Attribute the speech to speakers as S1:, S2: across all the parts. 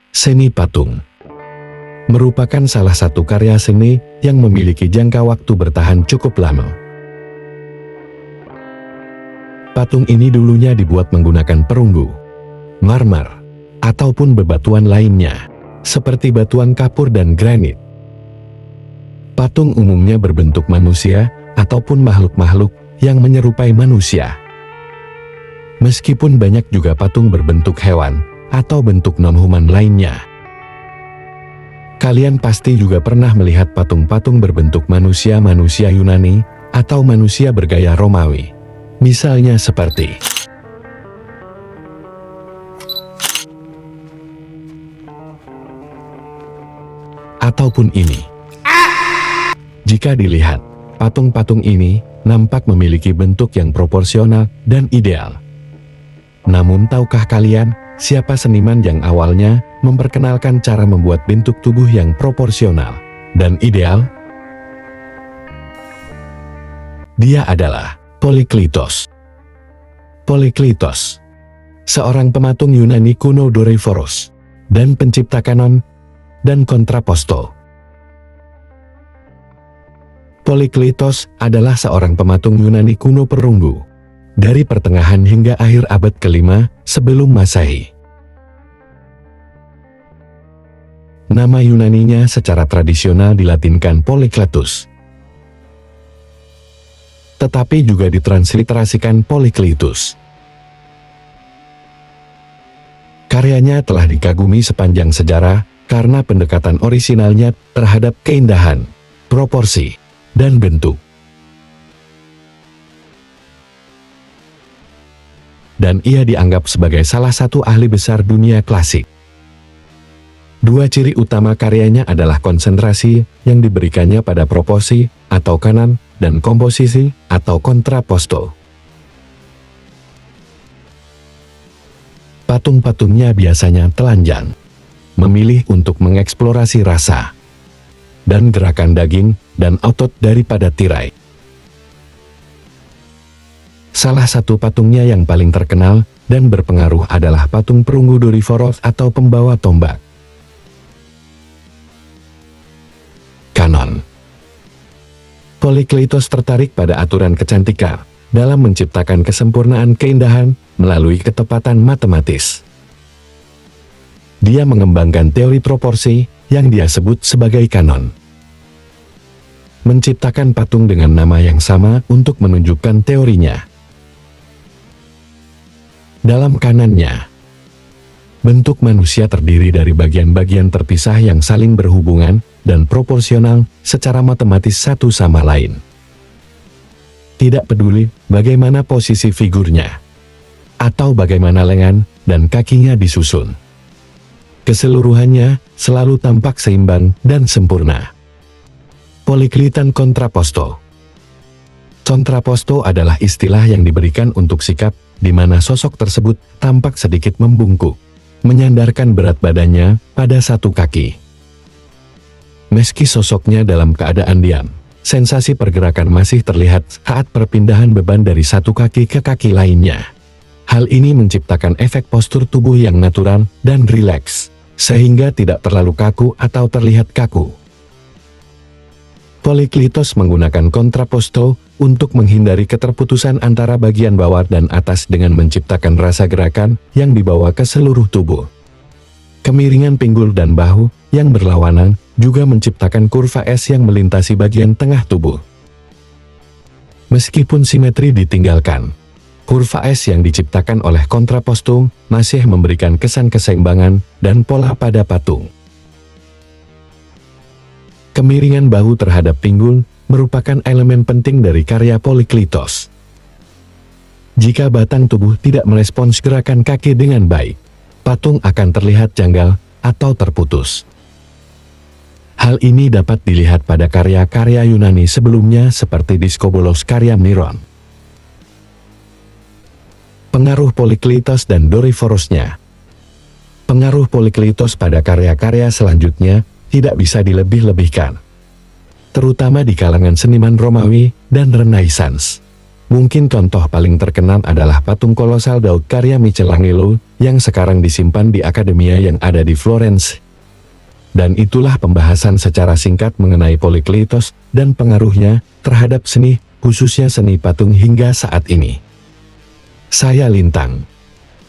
S1: Seni patung merupakan salah satu karya seni yang memiliki jangka waktu bertahan cukup lama. Patung ini dulunya dibuat menggunakan perunggu, marmer, ataupun bebatuan lainnya, seperti batuan kapur dan granit. Patung umumnya berbentuk manusia ataupun makhluk-makhluk yang menyerupai manusia. Meskipun banyak juga patung berbentuk hewan atau bentuk non-human lainnya. Kalian pasti juga pernah melihat patung-patung berbentuk manusia-manusia Yunani atau manusia bergaya Romawi. Misalnya seperti ataupun ini. Jika dilihat, patung-patung ini nampak memiliki bentuk yang proporsional dan ideal. Namun tahukah kalian siapa seniman yang awalnya memperkenalkan cara membuat bentuk tubuh yang proporsional dan ideal? Dia adalah Polykleitos. Polykleitos, seorang pematung Yunani kuno Doryphoros, dan pencipta kanon dan kontraposto. Polykleitos adalah seorang pematung Yunani kuno perunggu dari pertengahan hingga akhir abad ke-5 sebelum Masehi. Nama Yunaninya secara tradisional dilatinkan Polykleitos, tetapi juga ditransliterasikan Polykleitos. Karyanya telah dikagumi sepanjang sejarah karena pendekatan orisinalnya terhadap keindahan, proporsi, dan bentuk. Dan ia dianggap sebagai salah satu ahli besar dunia klasik. Dua ciri utama karyanya adalah konsentrasi yang diberikannya pada proporsi atau kanan dan komposisi atau kontraposto. Patung-patungnya biasanya telanjang, memilih untuk mengeksplorasi rasa dan gerakan daging dan otot daripada tirai. Salah satu patungnya yang paling terkenal dan berpengaruh adalah patung perunggu Doryphoros atau pembawa tombak. Kanon. Polykleitos tertarik pada aturan kecantikan dalam menciptakan kesempurnaan keindahan melalui ketepatan matematis. Dia mengembangkan teori proporsi yang dia sebut sebagai kanon. Menciptakan patung dengan nama yang sama untuk menunjukkan teorinya. Dalam kanannya, bentuk manusia terdiri dari bagian-bagian terpisah yang saling berhubungan dan proporsional secara matematis satu sama lain. Tidak peduli bagaimana posisi figurnya, atau bagaimana lengan dan kakinya disusun. Keseluruhannya selalu tampak seimbang dan sempurna. Polykleiton kontraposto. Kontraposto adalah istilah yang diberikan untuk sikap di mana sosok tersebut tampak sedikit membungkuk, menyandarkan berat badannya pada satu kaki. Meski sosoknya dalam keadaan diam, sensasi pergerakan masih terlihat saat perpindahan beban dari satu kaki ke kaki lainnya. Hal ini menciptakan efek postur tubuh yang natural dan rileks, sehingga tidak terlalu kaku atau terlihat kaku. Polykleitos menggunakan kontraposto untuk menghindari keterputusan antara bagian bawah dan atas dengan menciptakan rasa gerakan yang dibawa ke seluruh tubuh. Kemiringan pinggul dan bahu yang berlawanan juga menciptakan kurva S yang melintasi bagian tengah tubuh. Meskipun simetri ditinggalkan, kurva S yang diciptakan oleh kontraposto masih memberikan kesan keseimbangan dan pola pada patung. Kemiringan bahu terhadap pinggul merupakan elemen penting dari karya Polykleitos. Jika batang tubuh tidak merespons gerakan kaki dengan baik, patung akan terlihat janggal atau terputus. Hal ini dapat dilihat pada karya-karya Yunani sebelumnya seperti Diskobolos karya Miron. Pengaruh Polykleitos dan Doryphorosnya. Pengaruh Polykleitos pada karya-karya selanjutnya tidak bisa dilebih-lebihkan, terutama di kalangan seniman Romawi dan Renaissance. Mungkin contoh paling terkenal adalah patung kolosal Daud karya Michelangelo yang sekarang disimpan di akademia yang ada di Florence. Dan itulah pembahasan secara singkat mengenai Polykleitos dan pengaruhnya terhadap seni, khususnya seni patung hingga saat ini. Saya Lintang.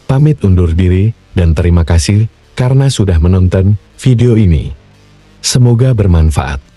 S1: Pamit undur diri dan terima kasih karena sudah menonton video ini. Semoga bermanfaat.